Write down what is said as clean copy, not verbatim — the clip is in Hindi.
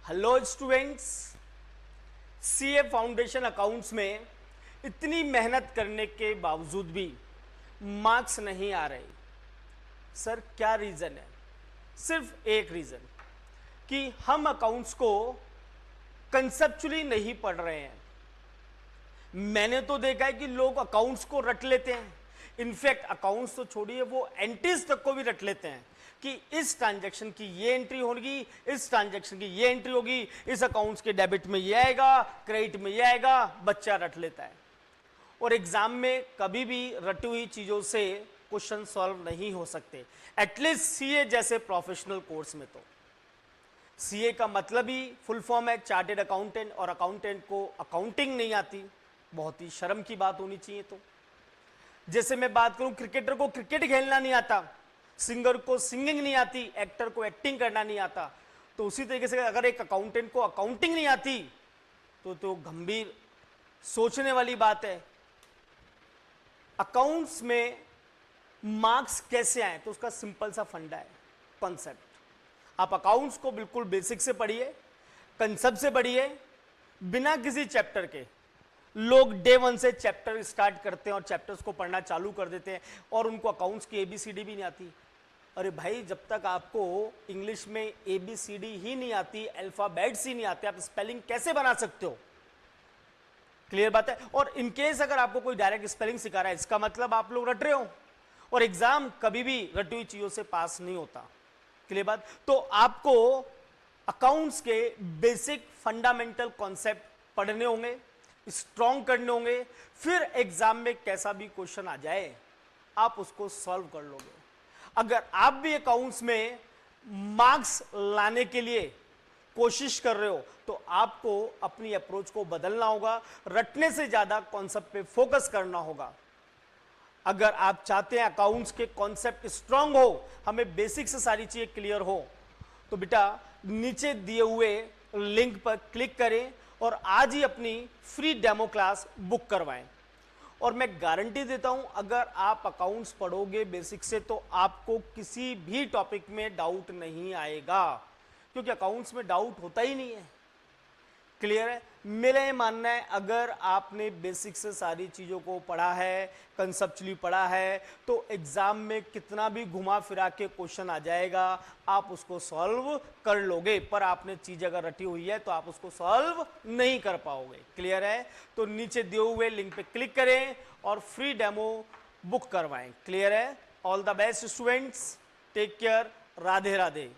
Hello students, CA foundation accounts में इतनी मेहनत करने के बावजूद भी मार्क्स नहीं आ रहे। सर क्या रीज़न है? सिर्फ एक रीज़न कि हम अकाउंट्स को कंसेप्चुअली नहीं पढ़ रहे हैं। मैंने तो देखा है कि लोग अकाउंट्स को रट लेते हैं। इनफैक्ट अकाउंट्स तो छोड़िए, वो एंट्रीज तक को भी रट लेते हैं कि इस ट्रांजैक्शन की ये एंट्री होगी, इस ट्रांजैक्शन की ये एंट्री होगी, इस अकाउंट्स के डेबिट में ये आएगा, क्रेडिट में ये आएगा। बच्चा रट लेता है और एग्जाम में कभी भी रटी हुई चीजों से क्वेश्चन सॉल्व नहीं हो सकते, एटलीस्ट सीए जैसे प्रोफेशनल कोर्स में। तो सीए का मतलब ही फुल फॉर्म है चार्टेड अकाउंटेंट, और अकाउंटेंट को अकाउंटिंग नहीं आती, बहुत ही शर्म की बात होनी चाहिए। तो जैसे मैं बात करूं, क्रिकेटर को क्रिकेट खेलना नहीं आता, सिंगर को सिंगिंग नहीं आती, एक्टर को एक्टिंग करना नहीं आता, तो उसी तरीके से अगर एक अकाउंटेंट को अकाउंटिंग नहीं आती तो गंभीर सोचने वाली बात है। अकाउंट्स में मार्क्स कैसे आए? तो उसका सिंपल सा फंडा है, कॉन्सेप्ट। आप अकाउंट्स को बिल्कुल बेसिक से पढ़िए, कंसेप्ट से पढ़िए, बिना किसी चैप्टर के। लोग डे वन से चैप्टर स्टार्ट करते हैं और चैप्टर्स को पढ़ना चालू कर देते हैं और उनको अकाउंट्स की एबीसीडी भी नहीं आती। अरे भाई, जब तक आपको इंग्लिश में एबीसीडी ही नहीं आती, अल्फाबेट्स ही नहीं आते, आप स्पेलिंग कैसे बना सकते हो? क्लियर बात है। और इनकेस अगर आपको कोई डायरेक्ट स्पेलिंग सिखा रहा है, इसका मतलब आप लोग रट रहे हो, और एग्जाम कभी भी रटी हुई चीजों से पास नहीं होता। क्लियर बात। तो आपको अकाउंट्स के बेसिक फंडामेंटल कॉन्सेप्ट पढ़ने होंगे, स्ट्रॉन्ग करने होंगे, फिर एग्जाम में कैसा भी क्वेश्चन आ जाए आप उसको सॉल्व कर लोगे। अगर आप भी अकाउंट्स में मार्क्स लाने के लिए कोशिश कर रहे हो तो आपको अपनी अप्रोच को बदलना होगा, रटने से ज्यादा कॉन्सेप्ट पे फोकस करना होगा। अगर आप चाहते हैं अकाउंट्स के कॉन्सेप्ट स्ट्रांग हो, हमें बेसिक से सारी चीजें क्लियर हो, तो बेटा नीचे दिए हुए लिंक पर क्लिक करें और आज ही अपनी फ्री डेमो क्लास बुक करवाएं। और मैं गारंटी देता हूं, अगर आप अकाउंट्स पढ़ोगे बेसिक से तो आपको किसी भी टॉपिक में डाउट नहीं आएगा, क्योंकि अकाउंट्स में डाउट होता ही नहीं है। क्लियर है? मेरा ये मानना है, अगर आपने बेसिक से सारी चीज़ों को पढ़ा है, कंसेप्चुअली पढ़ा है, तो एग्जाम में कितना भी घुमा फिरा के क्वेश्चन आ जाएगा, आप उसको सॉल्व कर लोगे। पर आपने चीज़ अगर रटी हुई है तो आप उसको सॉल्व नहीं कर पाओगे। क्लियर है? तो नीचे दिए हुए लिंक पे क्लिक करें और फ्री डेमो बुक करवाएं। क्लियर है? All the best students, take care, Radhe Radhe.